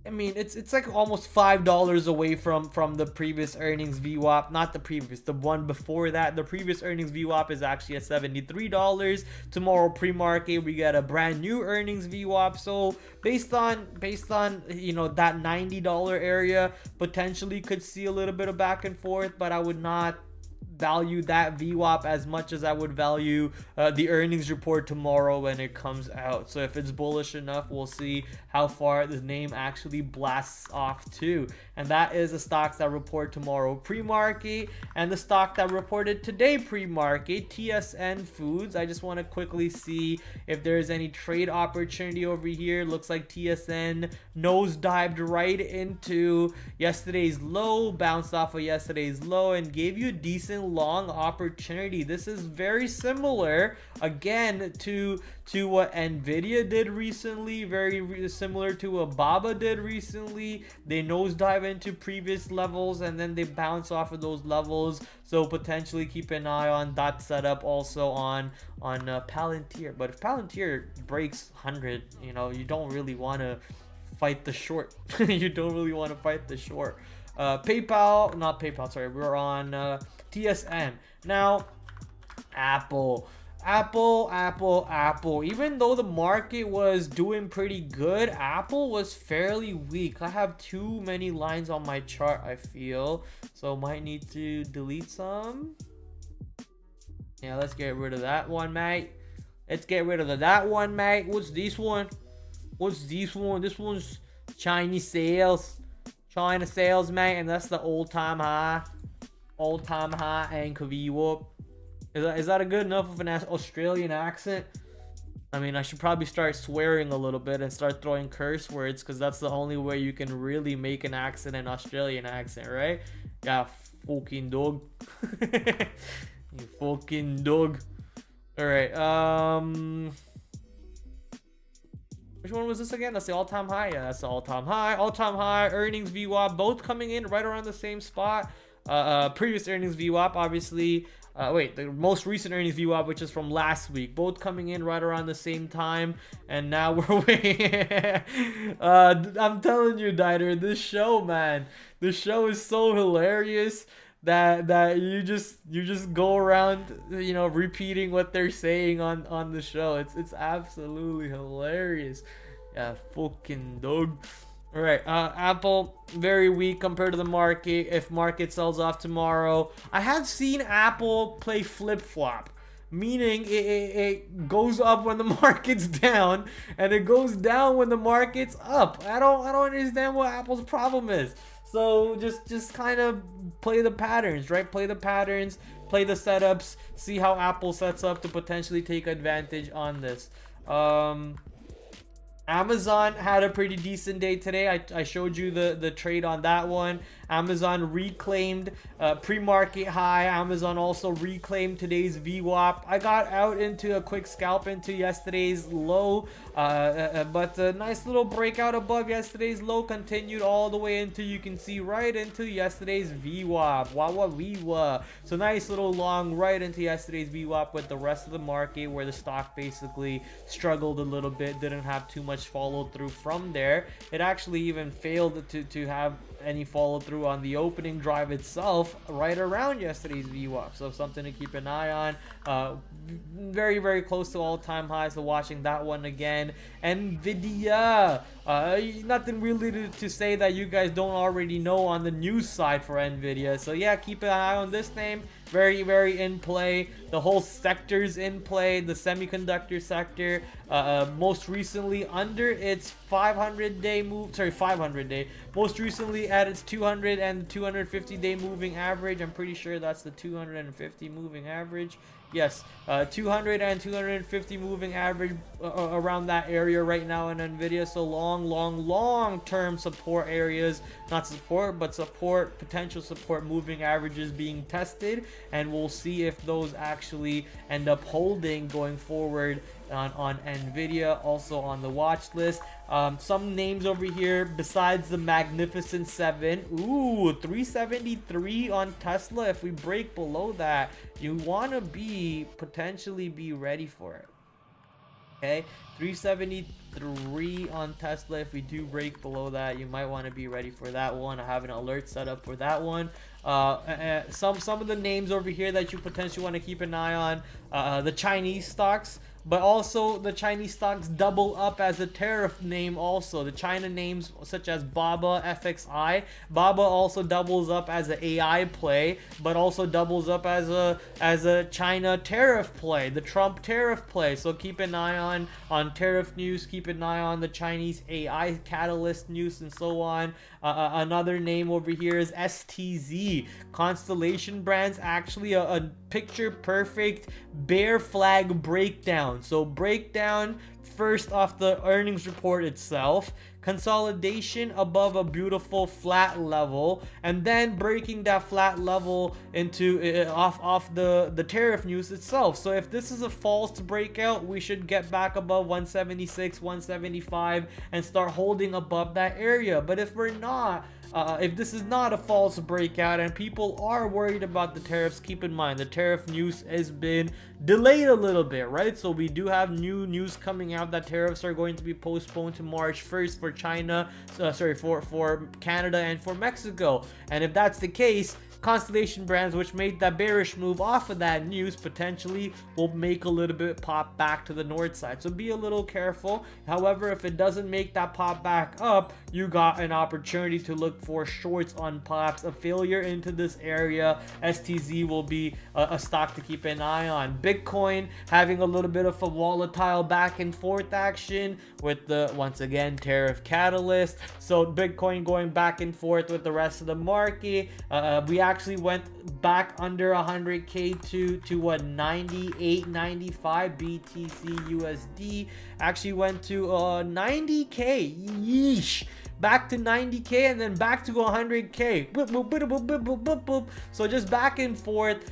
Speaker 1: I mean, it's like almost $5 away from the previous earnings VWAP. Not the previous, the one before that. The previous earnings VWAP is actually at $73. Tomorrow pre-market we get a brand new earnings VWAP. So based on you know, that $90 area, potentially could see a little bit of back and forth, but I would not value that VWAP as much as I would value the earnings report tomorrow when it comes out. So if it's bullish enough, we'll see how far this name actually blasts off to. And that is the stocks that report tomorrow pre-market, and the stock that reported today pre-market, TSN Foods. I just want to quickly see if there's any trade opportunity over here. Looks like TSN nosedived right into yesterday's low, bounced off of yesterday's low, and gave you a decent long opportunity. This is very similar again to what Nvidia did recently, very similar to what Baba did recently. They nosedive into previous levels and then they bounce off of those levels. So potentially keep an eye on that setup also on Palantir. But if Palantir breaks 100, you know, you don't really want to fight the short. You don't really want to fight the short. PayPal, not PayPal, sorry, we're on TSN. Now, Apple. Even though the market was doing pretty good, Apple was fairly weak. I have too many lines on my chart, I feel. So might need to delete some. Yeah, let's get rid of that one, mate. Let's get rid of that one, mate. What's this one? What's this one? This one's Chinese sales. China sales, mate, and that's the all-time high. All-time high anchor VWAP. Is that a good enough of an Australian accent? I mean, I should probably start swearing a little bit and start throwing curse words, because that's the only way you can really make an accent, an Australian accent, right? Yeah, fucking dog. You fucking dog. Alright, which one was this again? That's the all-time high. Yeah, that's the all-time high. All-time high, earnings VWAP, both coming in right around the same spot. Previous earnings VWAP, obviously. The most recent earnings VWAP, which is from last week, both coming in right around the same time, and now we're waiting. I'm telling you, Dieter, this show, man, this show is so hilarious that you just go around, you know, repeating what they're saying on the show. It's absolutely hilarious. Yeah, fucking dog. All right, Apple very weak compared to the market. If market sells off tomorrow, I have seen Apple play flip-flop, meaning it goes up when the market's down and it goes down when the market's up. I don't understand what Apple's problem is. So just kind of play the patterns, right? Play the patterns, play the setups, see how Apple sets up to potentially take advantage on this. Amazon had a pretty decent day today. I showed you the trade on that one. Amazon reclaimed pre-market high. Amazon also reclaimed today's VWAP. I got out into a quick scalp into yesterday's low, but a nice little breakout above yesterday's low continued all the way into, you can see, right into yesterday's VWAP. So nice little long right into yesterday's VWAP with the rest of the market, where the stock basically struggled a little bit, didn't have too much follow through from there. It actually even failed to have any follow through on the opening drive itself, right around yesterday's VWAP. So something to keep an eye on. Very, very close to all-time highs. So watching that one again. Nvidia, nothing really to say that you guys don't already know on the news side for Nvidia. So yeah, keep an eye on this name. Very, very in play. The whole sector's in play. The semiconductor sector, most recently under its 500-day move, 500-day. Most recently at its 200 and 250-day moving average. I'm pretty sure that's the 250 moving average. Yes, 200 and 250 moving average around that area right now in Nvidia. So long-term support areas, not support, but support, potential support moving averages being tested, and we'll see if those actually end up holding going forward on Nvidia. Also on the watch list, some names over here besides the Magnificent Seven. Ooh, 373 on Tesla. If we break below that, you want to potentially be ready for it. Okay, 373 on Tesla. If we do break below that, you might want to be ready for that one. I have an alert set up for that one. Some of the names over here that you potentially want to keep an eye on, the Chinese stocks, but also the Chinese stocks double up as a tariff name. Also the China names such as Baba, FXI. Baba also doubles up as an AI play, but also doubles up as a China tariff play, the Trump tariff play. So keep an eye on tariff news, keep an eye on the Chinese AI catalyst news, and so on. Another name over here is STZ, Constellation Brands. Actually a picture perfect bear flag breakdown. So breakdown first off the earnings report itself, consolidation above a beautiful flat level, and then breaking that flat level into off the tariff news itself. So if this is a false breakout, we should get back above 176, 175 and start holding above that area. But if we're not, if this is not a false breakout and people are worried about the tariffs, keep in mind the tariff news has been delayed a little bit, right? So we do have new news coming out that tariffs are going to be postponed to March 1st for China, for Canada and for Mexico. And if that's the case, Constellation Brands, which made that bearish move off of that news, potentially will make a little bit pop back to the north side. So be a little careful. However, if it doesn't make that pop back up, you got an opportunity to look for shorts on pops. A failure into this area, STZ will be a stock to keep an eye on. Bitcoin having a little bit of a volatile back and forth action with the, once again, tariff catalyst. So Bitcoin going back and forth with the rest of the market. We actually went back under 100k to what, 98, 95 BTC USD. Actually went to 90k. Yeesh. Back to 90k and then back to 100k. Boop, boop, boop, boop, boop, boop, boop, boop. So just back and forth.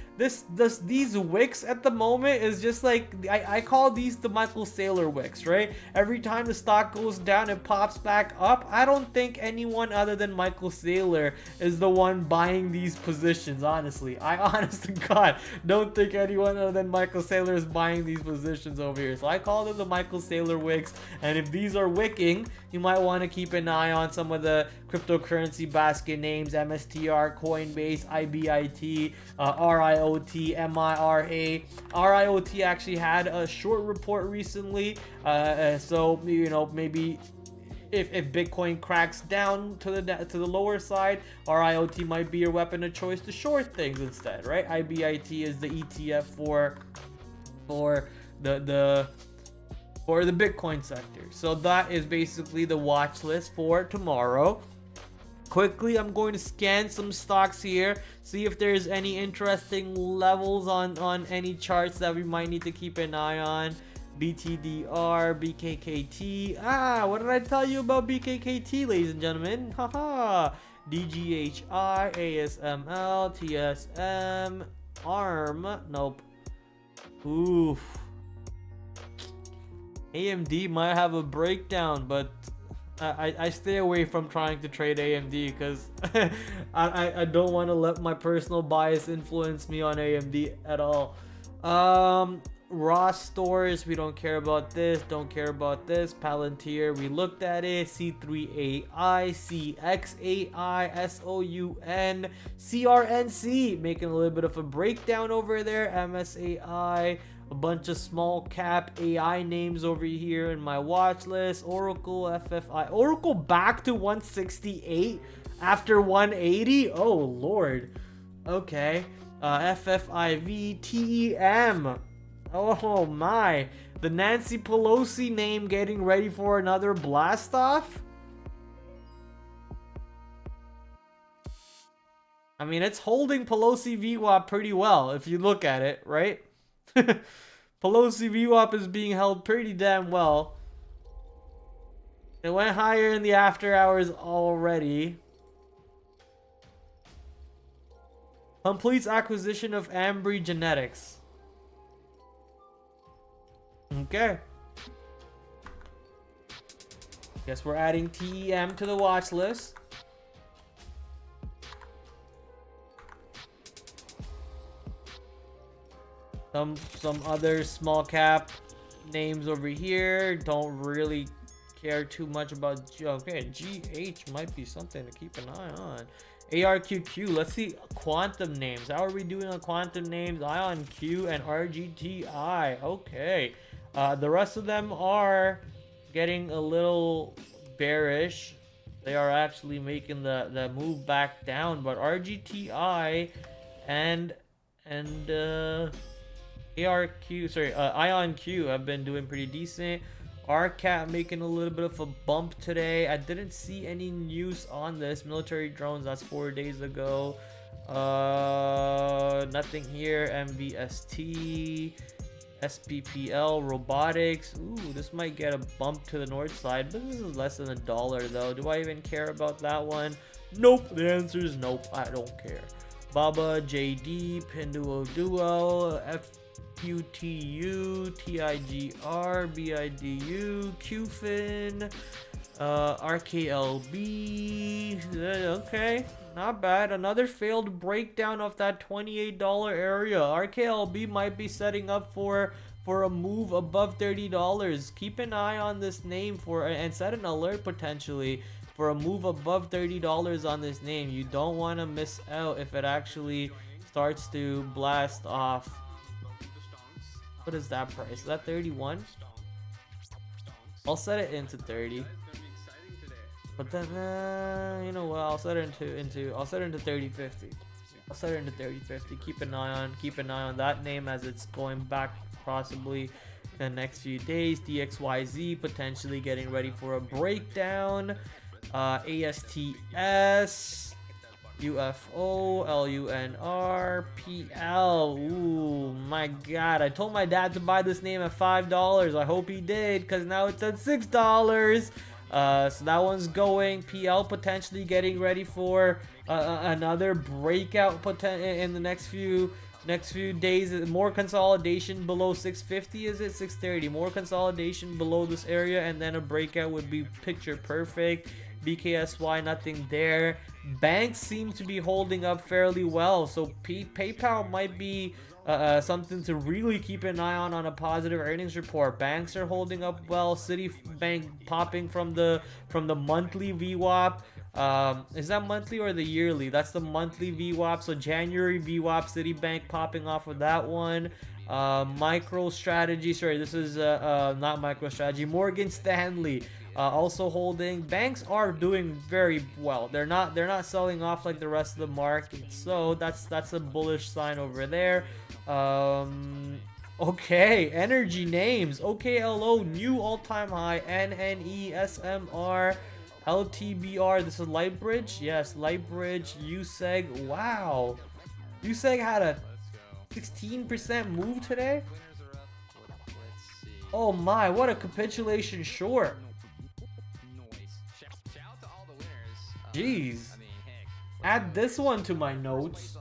Speaker 1: These wicks at the moment is just like, I call these the Michael Saylor wicks, right? Every time the stock goes down, it pops back up. I don't think anyone other than Michael Saylor is the one buying these positions, honestly. I honest to God don't think anyone other than Michael Saylor is buying these positions over here. So I call them the Michael Saylor wicks. And if these are wicking, you might want to keep an eye on some of the cryptocurrency basket names: MSTR, Coinbase, IBIT, RIOT, MIRA. RIOT actually had a short report recently, so you know, maybe if Bitcoin cracks down to the lower side, RIOT might be your weapon of choice to short things instead, right? IBIT is the ETF for the Bitcoin sector. So that is basically the watch list for tomorrow. Quickly, I'm going to scan some stocks here, see if there's any interesting levels on any charts that we might need to keep an eye on. BTDR, BKKT. Ah, what did I tell you about BKKT, ladies and gentlemen? Haha. DGHI, ASML, TSM, ARM. Nope. Oof. AMD might have a breakdown, but I stay away from trying to trade AMD because I don't want to let my personal bias influence me on AMD at all. Raw stores, we don't care about this, don't care about this. Palantir, we looked at it. C3AI, CXAI, SOUN, CRNC, making a little bit of a breakdown over there. MSAI, a bunch of small cap AI names over here in my watch list. Oracle, FFI, Oracle back to 168 after 180. Oh lord. Okay. FFIV, TEM. Oh my, the Nancy Pelosi name getting ready for another blast off? I mean, it's holding Pelosi VWAP pretty well if you look at it, right? Pelosi VWAP is being held pretty damn well. It went higher in the after hours already. Completes acquisition of Ambry Genetics. Okay. Guess we're adding TEM to the watch list. Some other small cap names over here. Don't really care too much about. Okay, GH might be something to keep an eye on. ARQQ. Let's see quantum names. How are we doing on quantum names? IonQ and RGTI. Okay. The rest of them are getting a little bearish. They are actually making the move back down, but RGTI and IonQ have been doing pretty decent. RCAT making a little bit of a bump today. I didn't see any news on this. Military drones, that's 4 days ago. Nothing here. MVST, SPPL, robotics. Ooh, this might get a bump to the north side, but this is less than $1 though. Do I even care about that one? Nope. The answer is nope. I don't care. Baba, JD, Pinduo Duo, FUTU, TIGR, BIDU, QFIN, RKLB. Okay, not bad. Another failed breakdown of that $28 area. RKLB might be setting up for a move above $30. Keep an eye on this name and set an alert potentially for a move above $30 on this name. You don't want to miss out if it actually starts to blast off. What is that price? Is that 31? I'll set it into 30. But then, you know what? I'll set it into 3050. I'll set it into 3050. Keep an eye on that name as it's going back possibly in the next few days. DXYZ potentially getting ready for a breakdown. ASTS, UFO, LUNR, PL. Ooh, my god. I told my dad to buy this name at $5. I hope he did, because now it's at $6. So that one's going. PL potentially getting ready for another breakout in the next few days. More consolidation below 650. Is it 630? More consolidation below this area, and then a breakout would be picture perfect. BKSY, nothing there. Banks seem to be holding up fairly well, so PayPal might be something to really keep an eye on a positive earnings report. Banks are holding up well. Citibank popping from the monthly VWAP. Is that monthly or the yearly? That's the monthly VWAP. So January VWAP, Citibank popping off of that one. MicroStrategy, sorry, this is not MicroStrategy. Morgan Stanley also holding. Banks are doing very well. They're not selling off like the rest of the market, so that's a bullish sign over there. Okay, energy names. OKLO, new all-time high. NNE, SMR, LTBR. This is Lightbridge. Yes, Lightbridge. USEG. Wow, USEG had a 16% move today. Oh my, what a capitulation short. Jeez. Add this one to my notes.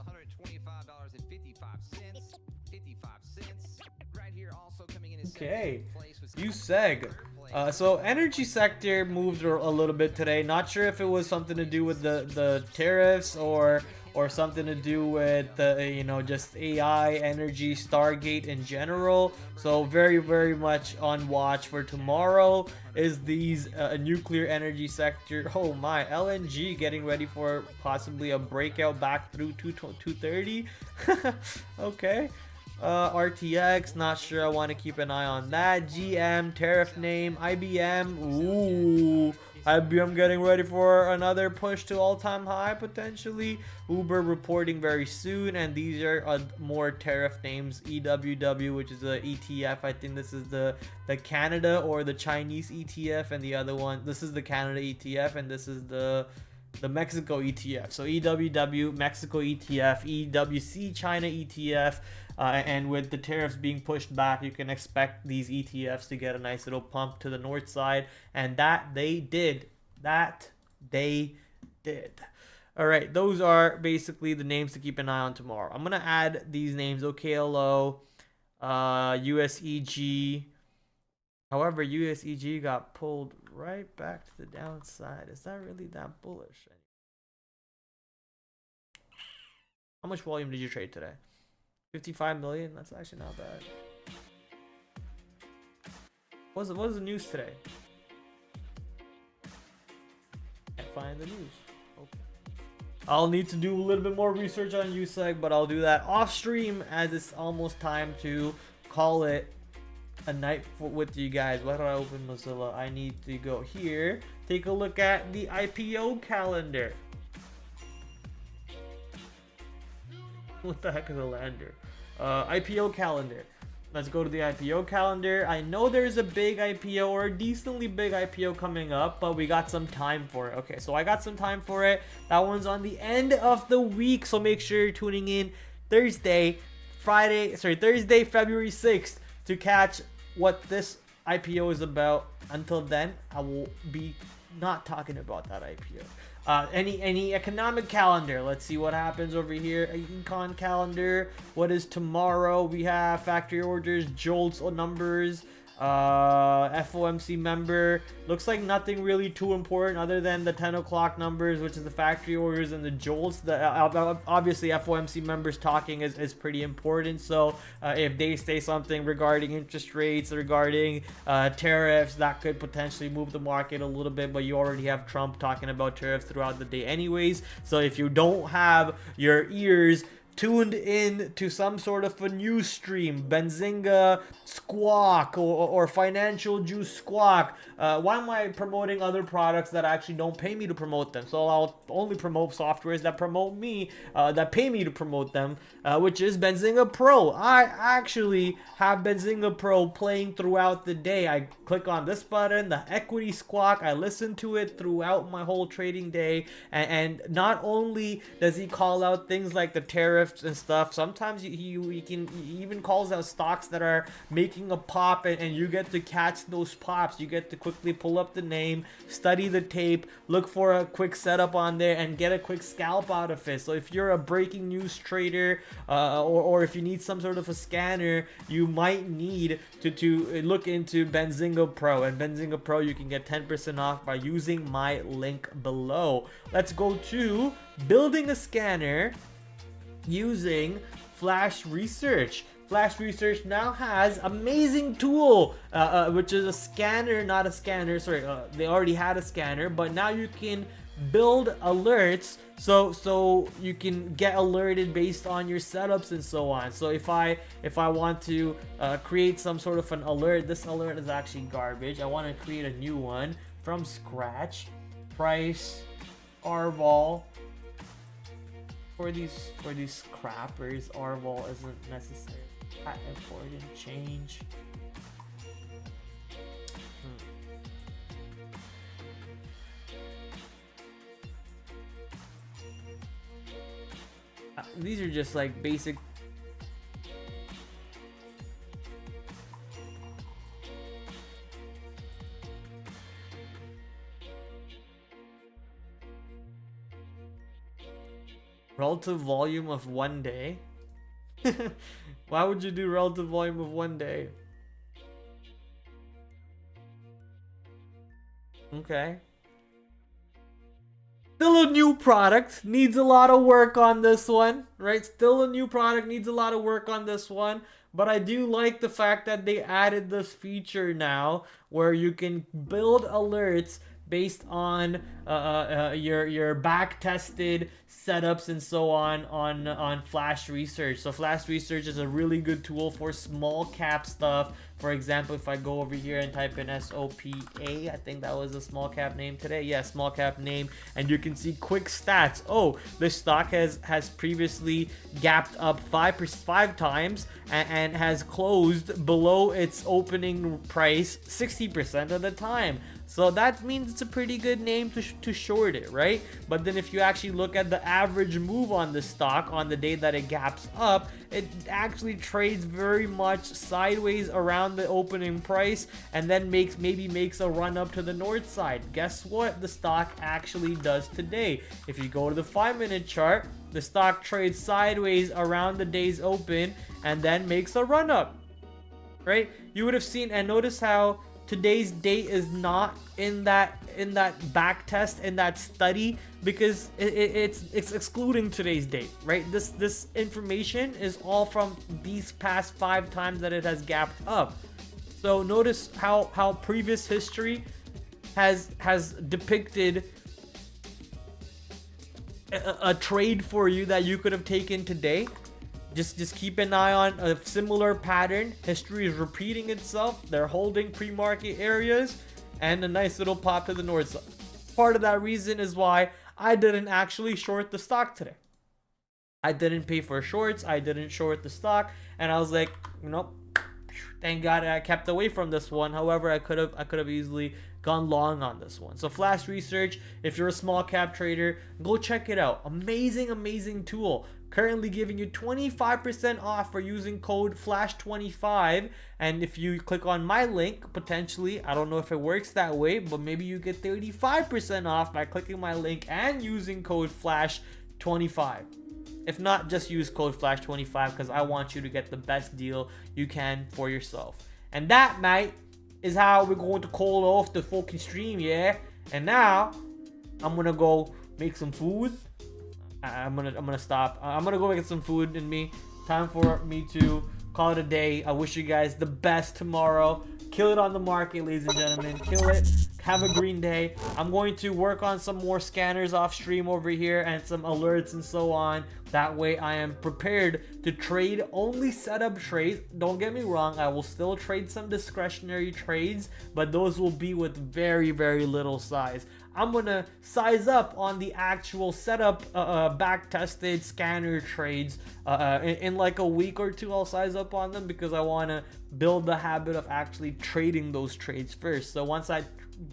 Speaker 1: Okay, you seg. So energy sector moved a little bit today. Not sure if it was something to do with the tariffs or something to do with the, you know, just AI, energy, Stargate in general. So very much on watch for tomorrow is these nuclear energy sector. Oh my, LNG getting ready for possibly a breakout back through 230. Okay. RTX, not sure. I want to keep an eye on that. GM, tariff name, IBM. Ooh, IBM getting ready for another push to all-time high potentially. Uber reporting very soon, and these are more tariff names. EWW, which is the ETF. I think this is the Canada or the Chinese ETF, and the other one, this is the Canada ETF, and this is the Mexico ETF. So EWW, Mexico ETF, EWC, China ETF. And with the tariffs being pushed back, you can expect these ETFs to get a nice little pump to the north side, and that they did. All right, those are basically the names to keep an eye on tomorrow. I'm gonna add these names: OKLO, USEG. However, USEG got pulled right back to the downside. Is that really that bullish? How much volume did you trade today? 55 million. That's actually not bad. What was the news today? Can't find the news. Okay. I'll need to do a little bit more research on USEG, but I'll do that off stream as it's almost time to call it a night with you guys. Why do I open Mozilla? I need to go here. Take a look at the IPO calendar. What the heck is a lander? IPO calendar. Let's go to the IPO calendar. I know there's a big IPO or a decently big IPO coming up, but we got some time for it. Okay, so I got some time for it. That one's on the end of the week, so make sure you're tuning in Thursday, February 6th to catch what this IPO is about. Until then, I will be not talking about that IPO. Any economic calendar. Let's see what happens over here. Econ calendar. What is tomorrow? We have factory orders, JOLTS numbers, FOMC member. Looks like nothing really too important other than the 10 o'clock numbers, which is the factory orders and the JOLTS. Obviously FOMC members talking is pretty important. So if they say something regarding interest rates, regarding tariffs, that could potentially move the market a little bit. But you already have Trump talking about tariffs throughout the day anyways. So if you don't have your ears tuned in to some sort of a news stream, Benzinga Squawk or Financial Juice Squawk, why am I promoting other products that actually don't pay me to promote them? So I'll only promote softwares that promote me, that pay me to promote them, which is Benzinga Pro. I actually have Benzinga Pro playing throughout the day. I click on this button, the equity squawk, I listen to it throughout my whole trading day, and not only does he call out things like the tariff and stuff, sometimes he even calls out stocks that are making a pop, and you get to catch those pops. You get to quickly pull up the name, study the tape, look for a quick setup on there, and get a quick scalp out of it. So if you're a breaking news trader, or if you need some sort of a scanner, you might need to look into Benzinga Pro. And Benzinga Pro, you can get 10% off by using my link below. Let's go to building a scanner using Flash Research. Flash Research now has amazing tool, which is a scanner, not a scanner. Sorry, they already had a scanner, but now you can build alerts, so you can get alerted based on your setups and so on. So if I want to create some sort of an alert, this alert is actually garbage. I want to create a new one from scratch. Price, RVol. For these crappers, RVol isn't necessary. That important change. These are just like basic. Relative volume of 1 day? Why would you do relative volume of 1 day? Okay. Still a new product, needs a lot of work on this one, right? Still a new product, needs a lot of work on this one. But I do like the fact that they added this feature now where you can build alerts based on your back tested setups and so on Flash Research. So Flash Research is a really good tool for small cap stuff. For example, if I go over here and type in SOPA, I think that was a small cap name today. Yeah, small cap name, and you can see quick stats. Oh, the stock has previously gapped up five times and has closed below its opening price 60% of the time. So that means it's a pretty good name to short it, right? But then if you actually look at the average move on the stock on the day that it gaps up, it actually trades very much sideways around the opening price and then maybe makes a run up to the north side. Guess what the stock actually does today? If you go to the 5-minute chart, the stock trades sideways around the day's open and then makes a run up, right? You would have seen, and notice how today's date is not in that back test, in that study, because it's excluding today's date, right? This information is all from these past 5 times that it has gapped up. So notice how previous history has depicted a trade for you that you could have taken today. Just keep an eye on a similar pattern. History is repeating itself. They're holding pre-market areas and a nice little pop to the north side. Part of that reason is why I didn't actually short the stock today. I didn't pay for shorts. I didn't short the stock, and I was like, nope. Thank God I kept away from this one. However, I could have easily gone long on this one. So Flash Research, if you're a small cap trader, go check it out. Amazing tool. Currently giving you 25% off for using code FLASH25. And if you click on my link, potentially, I don't know if it works that way, but maybe you get 35% off by clicking my link and using code FLASH25. If not, just use code FLASH25 because I want you to get the best deal you can for yourself. And that, mate, is how we're going to call off the fucking stream, yeah? And now, I'm gonna go make some food. I'm gonna stop. I'm gonna go get some food in me. Time for me to call it a day. I wish you guys the best tomorrow. Kill it on the market, ladies and gentlemen. Kill it. Have a green day. I'm going to work on some more scanners off stream over here and some alerts and so on. That way I am prepared to trade only setup trades. Don't get me wrong, I will still trade some discretionary trades, but those will be with very little size. I'm gonna size up on the actual setup back tested scanner trades in like a week or two. I'll size up on them because I want to build the habit of actually trading those trades first. So once I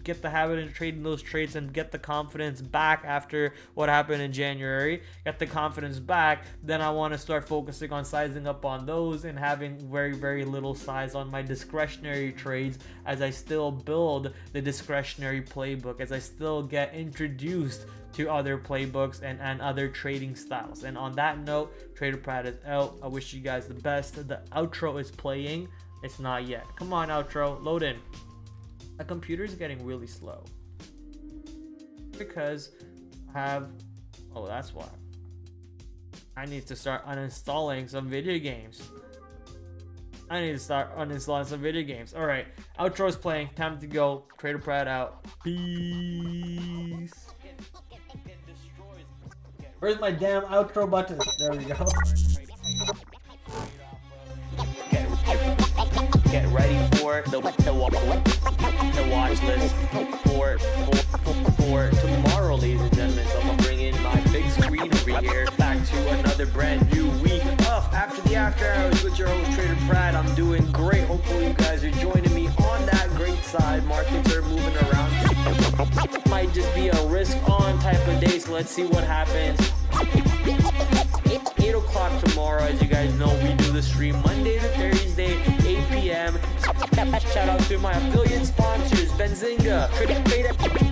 Speaker 1: get the habit of trading those trades and get the confidence back after what happened in January, get the confidence back, then I want to start focusing on sizing up on those and having very little size on my discretionary trades as I still build the discretionary playbook, as I still get introduced to other playbooks and other trading styles. And on that note, TraderPrad is out. I wish you guys the best. The outro is playing. It's not yet. Come on, outro, load in. My computer's getting really slow because I have, oh, that's why. I need to start uninstalling some video games. I need to start uninstalling some video games. All right, outro is playing. Time to go. TraderPrad out. Peace. Where's my damn outro button? There we go. Get ready for the watch list for tomorrow, ladies and gentlemen. So I'm gonna bring in my big screen over here, back to another brand new week of After the After Hours with your host TraderPrad. I'm doing great. Hopefully you guys are joining me on that great side. Markets are moving around. Might just be a risk on type of day, so let's see what happens. 8 o'clock tomorrow. As you guys know, we do the stream Monday to Thursday, 8 p.m. Shout out to my affiliate sponsors, Benzinga,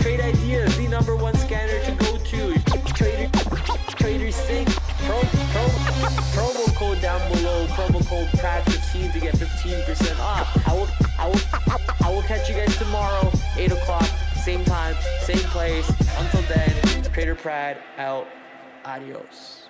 Speaker 1: Trade Ideas, the #1 scanner to go to.
Speaker 2: Trader Sync, promo code down below, promo code PRAD15 to get 15% off. I will catch you guys tomorrow, 8 o'clock, same time, same place. Until then, TraderPrad out. Adios.